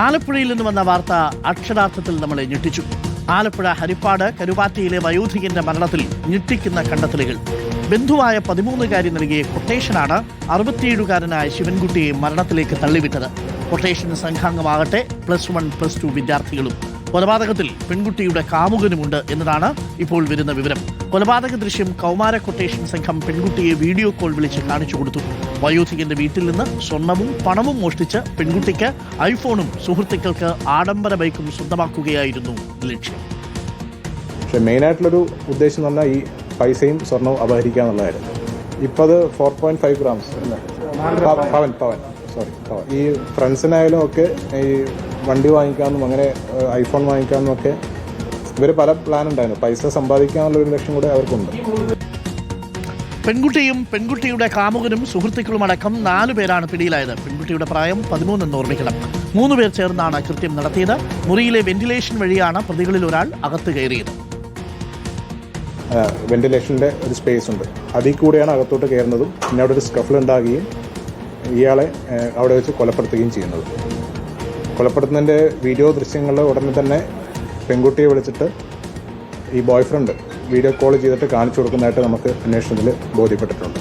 ആലപ്പുഴയിൽ നിന്ന് വന്ന വാർത്ത അക്ഷരാർത്ഥത്തിൽ നമ്മളെ ഞെട്ടിച്ചു. ആലപ്പുഴ ഹരിപ്പാട് കരുവാറ്റയിലെ വയോധികന്റെ മരണത്തിൽ ഞെട്ടിക്കുന്ന കണ്ടെത്തലുകൾ. ബന്ധുവായ 13-കാരി നൽകിയ കൊട്ടേഷനാണ് 67-കാരനായ ശിവൻകുട്ടിയെ മരണത്തിലേക്ക് തള്ളിവിട്ടത്. കൊട്ടേഷൻ സംഘാംഗമാകട്ടെ +1, +2 വിദ്യാർത്ഥികളും. കൊലപാതകത്തിൽ പെൺകുട്ടിയുടെ കാമുകനുമുണ്ട് എന്നതാണ് ഇപ്പോൾ വരുന്ന വിവരം. കൊലപാതക ദൃശ്യം കൗമാര കൊട്ടേഷൻ സംഘം പെൺകുട്ടിയെ വീഡിയോ കോൾ വിളിച്ച് കാണിച്ചു കൊടുത്തു. വയോധികന്റെ വീട്ടിൽ നിന്ന് സ്വർണവും പണവും മോഷ്ടിച്ച് പെൺകുട്ടിക്ക് ഐഫോണും സുഹൃത്തുക്കൾക്ക് ആഡംബര ബൈക്കും സ്വന്തമാക്കുകയായിരുന്നു ലക്ഷ്യം. പക്ഷേ മെയിനായിട്ടുള്ളൊരു ഉദ്ദേശം എന്ന് പറഞ്ഞാൽ ഈ പൈസയും സ്വർണവും അപഹരിക്കുക എന്നുള്ളതായിരുന്നു. ഇപ്പോൾ അത് 4.5 ഗ്രാംസ് പവൻ ഈ ഫ്രണ്ട്സിനായാലും ഒക്കെ ഈ വണ്ടി വാങ്ങിക്കാമെന്നും അങ്ങനെ ഐഫോൺ വാങ്ങിക്കാമെന്നും ഒക്കെ ഇവർ പല പ്ലാൻ ഉണ്ടായിരുന്നു. പൈസ സമ്പാദിക്കാനുള്ള ഒരു ലക്ഷ്യം കൂടെ അവർക്കുണ്ട്. പെൺകുട്ടിയും പെൺകുട്ടിയുടെ കാമുകനും സുഹൃത്തുക്കളും അടക്കം 4 പേരാണ് പിടിയിലായത്. പെൺകുട്ടിയുടെ പ്രായം 13 എന്ന് ഓർമ്മിക്കണം. 3 പേർ ചേർന്നാണ് കൃത്യം നടത്തിയത്. മുറിയിലെ വെന്റിലേഷൻ വഴിയാണ് പ്രതികളിൽ ഒരാൾ അകത്ത് കയറിയത്. വെന്റിലേഷൻ്റെ ഒരു സ്പേസ് ഉണ്ട്, അതിൽ കൂടെയാണ് അകത്തോട്ട് കയറുന്നതും പിന്നെ അവിടെ ഒരു സ്കഫിൾ ഉണ്ടാകുകയും ഇയാളെ അവിടെ വെച്ച് കൊലപ്പെടുത്തുകയും ചെയ്യുന്നത്. കൊലപ്പെടുത്തുന്നതിൻ്റെ വീഡിയോ ദൃശ്യങ്ങൾ ഉടനെ തന്നെ പെൺകുട്ടിയെ വിളിച്ചിട്ട് ഈ ബോയ് ഫ്രണ്ട് വീഡിയോ കോൾ ചെയ്തിട്ട് കാണിച്ചു കൊടുക്കുന്നതായിട്ട് നമുക്ക് അന്വേഷണത്തിൽ ബോധ്യപ്പെട്ടിട്ടുണ്ട്.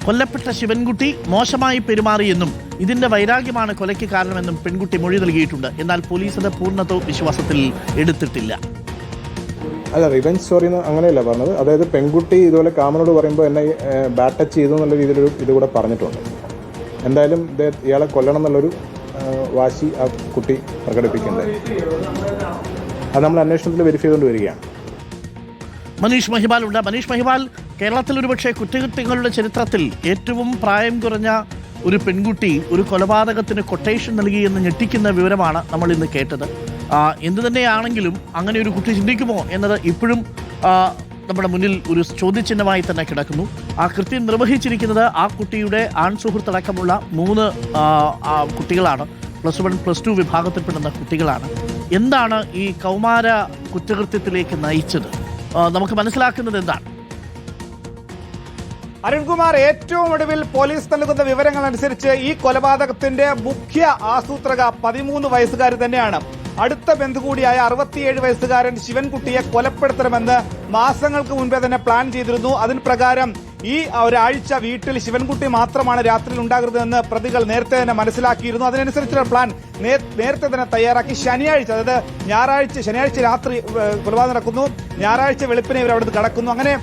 കൊല്ലപ്പെട്ട ശിവൻകുട്ടി മോശമായി പെരുമാറിയെന്നും ഇതിന്റെ വൈരാഗ്യമാണ് കൊലയ്ക്ക് കാരണമെന്നും പെൺകുട്ടി മൊഴി നൽകിയിട്ടുണ്ട്. എന്നാൽ പോലീസ് അത് പൂർണ്ണതോ വിശ്വാസത്തിൽ എടുത്തിട്ടില്ല. അല്ല, റിവെഞ്ച് സ്റ്റോറി എന്ന് അങ്ങനെയല്ല പറഞ്ഞത്. അതായത് പെൺകുട്ടി ഇതുപോലെ കാമനോട് പറയുമ്പോൾ എന്നെ ബാഡ് ടച്ച് ചെയ്തു എന്നുള്ള രീതിയിലൊരു ഇതുകൂടെ പറഞ്ഞിട്ടുണ്ട്. എന്തായാലും ഇയാളെ കൊല്ലണം എന്നുള്ളൊരു വാശി ആ കുട്ടി പ്രകടിപ്പിക്കേണ്ടത്. അത് നമ്മൾ അന്വേഷണത്തിൽ വെരിഫൈ ചെയ്തുകൊണ്ട് വരികയാണ്. മനീഷ് മഹിബാൽ ഉണ്ട്. മനീഷ് മഹിബാൽ, കേരളത്തിൽ ഒരുപക്ഷെ കുറ്റകൃത്യങ്ങളുടെ ചരിത്രത്തിൽ ഏറ്റവും പ്രായം കുറഞ്ഞ ഒരു പെൺകുട്ടി ഒരു കൊലപാതകത്തിന് കൊട്ടേഷൻ നൽകിയെന്ന് ഞെട്ടിക്കുന്ന വിവരമാണ് നമ്മൾ ഇന്ന് കേട്ടത്. എന്തു തന്നെയാണെങ്കിലും അങ്ങനെ ഒരു കുട്ടി ചിന്തിക്കുമോ എന്നത് ഇപ്പോഴും നമ്മുടെ മുന്നിൽ ഒരു ചോദ്യചിഹ്നമായി തന്നെ കിടക്കുന്നു. ആ കൃത്യം നിർവഹിച്ചിരിക്കുന്നത് ആ കുട്ടിയുടെ ആൺസുഹൃത്തടക്കമുള്ള 3 കുട്ടികളാണ്. +1, +2 വിഭാഗത്തിൽപ്പെടുന്ന കുട്ടികളാണ്. എന്താണ് ഈ കൗമാര കുറ്റകൃത്യത്തിലേക്ക് നയിച്ചത്? നമുക്ക് മനസ്സിലാക്കുന്നത് എന്താണ്? അരുൺകുമാർ, ഏറ്റവും ഒടുവിൽ പോലീസ് നൽകുന്ന വിവരങ്ങൾ അനുസരിച്ച് ഈ കൊലപാതകത്തിന്റെ മുഖ്യ ആസൂത്രക 13 വയസ്സുകാരി തന്നെയാണ്. അടുത്ത ബന്ധു കൂടിയായ 67 വയസ്സുകാരൻ ശിവൻകുട്ടിയെ കൊലപ്പെടുത്തണമെന്ന് മാസങ്ങൾക്ക് മുൻപേ തന്നെ പ്ലാൻ ചെയ്തിരുന്നു. അതിന് പ്രകാരം ഈ ഒരാഴ്ച വീട്ടിൽ ശിവൻകുട്ടി മാത്രമാണ് രാത്രിയിൽ ഉണ്ടാകരുതെന്ന് പ്രതികൾ നേരത്തെ തന്നെ മനസ്സിലാക്കിയിരുന്നു. അതിനനുസരിച്ചുള്ള പ്ലാൻ നേരത്തെ തന്നെ തയ്യാറാക്കി ശനിയാഴ്ച, അതായത് ശനിയാഴ്ച രാത്രി കൊലപാതകം നടക്കുന്നു. ഞായറാഴ്ച വെളുപ്പിനെ ഇവർ അവിടെ കടക്കുന്നു. അങ്ങനെ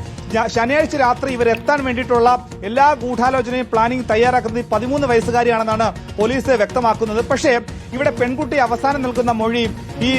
ശനിയാഴ്ച രാത്രി ഇവരെത്താൻ വേണ്ടിയിട്ടുള്ള എല്ലാ ഗൂഢാലോചനയും പ്ലാനിംഗ് തയ്യാറാക്കുന്നത് 13 വയസ്സുകാരിയാണെന്നാണ് പോലീസ് വ്യക്തമാക്കുന്നത്. പക്ഷേ ഇവിടെ പെൺകുട്ടി അവസാനം നൽകുന്ന മൊഴി ഈ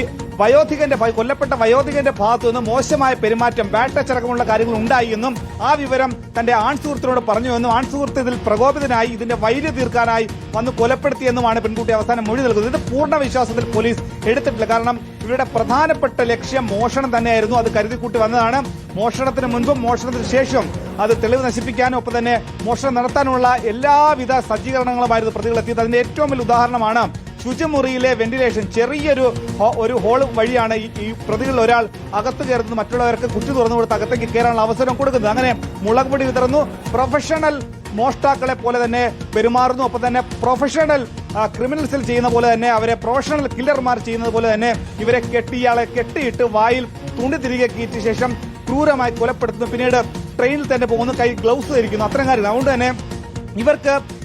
കൊല്ലപ്പെട്ട വയോധികന്റെ ഭാഗത്തു നിന്ന് മോശമായ പെരുമാറ്റം, ബാഡ് ടച്ച് അടക്കമുള്ള കാര്യങ്ങൾ ഉണ്ടായി എന്നും ആ വിവരം തന്റെ ആൺസുഹൃത്തിനോട് പറഞ്ഞുവെന്നും ആൺസുഹൃത്ത് ഇതിൽ പ്രകോപിതനായി ഇതിന്റെ വൈര്യ തീർക്കാനായി വന്ന് കൊലപ്പെടുത്തിയെന്നുമാണ് പെൺകുട്ടി അവസാനം മൊഴി നൽകുന്നത്. ഇത് പൂർണ്ണ വിശ്വാസത്തിൽ പോലീസ് എടുത്തിട്ടില്ല. കാരണം ഇവരുടെ പ്രധാനപ്പെട്ട ലക്ഷ്യം മോഷണം തന്നെയായിരുന്നു. അത് കരുതിക്കൂട്ടി വന്നതാണ്. മോഷണത്തിന് മുൻപും മോഷണത്തിന് ശേഷം അത് തെളിവ് നശിപ്പിക്കാനും ഒപ്പം തന്നെ മോഷണം നടത്താനുള്ള എല്ലാവിധ സജ്ജീകരണങ്ങളുമായിരുന്നു പ്രതികൾ എത്തിയത്. അതിന്റെ ഏറ്റവും വലിയ ഉദാഹരണമാണ് ശുചിമുറിയിലെ വെന്റിലേഷൻ. ചെറിയൊരു ഹോൾ വഴിയാണ് ഈ പ്രതികളിൽ ഒരാൾ അകത്ത് കയറുന്നത്, മറ്റുള്ളവർക്ക് കുറ്റി തുറന്നു കൊടുത്ത് അകത്തേക്ക് കയറാനുള്ള അവസരം കൊടുക്കുന്നത്. അങ്ങനെ മുളക് പൊടി വിതറുന്നു. പ്രൊഫഷണൽ മോഷ്ടാക്കളെ പോലെ തന്നെ പെരുമാറുന്നു. ഒപ്പം തന്നെ പ്രൊഫഷണൽ ക്രിമിനൽസിൽ ചെയ്യുന്ന പോലെ തന്നെ അവരെ പ്രൊഫഷണൽ കില്ലർമാർ ചെയ്യുന്നത് പോലെ തന്നെ ഇവരെ ഇയാളെ കെട്ടിയിട്ട് വായിൽ തുണി തിരികെ കയറ്റിയ ശേഷം ക്രൂരമായി കൊലപ്പെടുത്തുന്നു. പിന്നീട് ട്രെയിനിൽ തന്നെ പോകുന്നു, കൈ ഗ്ലൗസ് ധരിക്കുന്നു, അത്തരം കാര്യം. അതുകൊണ്ട് തന്നെ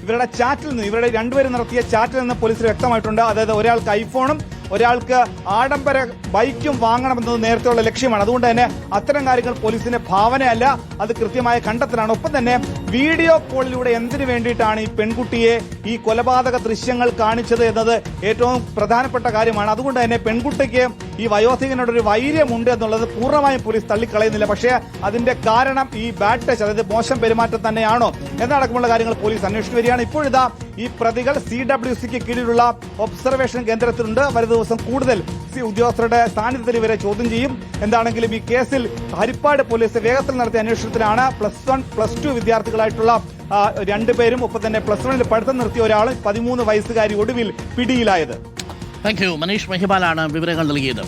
ഇവരുടെ ചാറ്റിൽ നിന്ന്, ഇവരുടെ 2 പേരും നടത്തിയ ചാറ്റിൽ നിന്ന് പോലീസിന് വ്യക്തമായിട്ടുണ്ട്. അതായത് ഒരാൾക്ക് ഐഫോണും ഒരാൾക്ക് ആഡംബര ബൈക്കും വാങ്ങണമെന്നത് നേരത്തെയുള്ള ലക്ഷ്യമാണ്. അതുകൊണ്ട് തന്നെ അത്തരം കാര്യങ്ങൾ പോലീസിന്റെ ഭാവനയല്ല, അത് കൃത്യമായ കണ്ടെത്തലാണ്. ഒപ്പം തന്നെ വീഡിയോ കോളിലൂടെ എന്തിനു വേണ്ടിയിട്ടാണ് ഈ പെൺകുട്ടിയെ ഈ കൊലപാതക ദൃശ്യങ്ങൾ കാണിച്ചത് എന്നത് ഏറ്റവും പ്രധാനപ്പെട്ട കാര്യമാണ്. അതുകൊണ്ട് തന്നെ പെൺകുട്ടിക്ക് ഈ വയോധികനോടൊരു വൈര്യമുണ്ട് എന്നുള്ളത് പൂർണ്ണമായും പോലീസ് തള്ളിക്കളയുന്നില്ല. പക്ഷേ അതിന്റെ കാരണം ഈ ബാഡ് ടച്ച്, അതായത് മോശം പെരുമാറ്റം തന്നെയാണോ എന്നടക്കമുള്ള കാര്യങ്ങൾ പോലീസ് അന്വേഷിച്ചു വരികയാണ്. ഇപ്പോഴിതാ ഈ പ്രതികൾ CWCക്ക് കീഴിലുള്ള ഒബ്സർവേഷൻ കേന്ദ്രത്തിലുണ്ട്. വരും ദിവസം കൂടുതൽ ഉദ്യോഗസ്ഥരുടെ സാന്നിധ്യത്തിൽ ഇവരെ ചോദ്യം ചെയ്യും. എന്താണെങ്കിലും ഈ കേസിൽ ഹരിപ്പാട് പോലീസ് വേഗത്തിൽ നടത്തിയ അന്വേഷണത്തിലാണ് +1, +2 വിദ്യാർത്ഥികളായിട്ടുള്ള 2 പേരും ഒപ്പം തന്നെ +1ൽ പഠിത്തം നിർത്തിയ ഒരാൾ 13 വയസ്സുകാരി ഒടുവിൽ പിടിയിലായത്. Thank you. മനീഷ് മഹിബാലാണ് വിവരങ്ങൾ നൽകിയത്.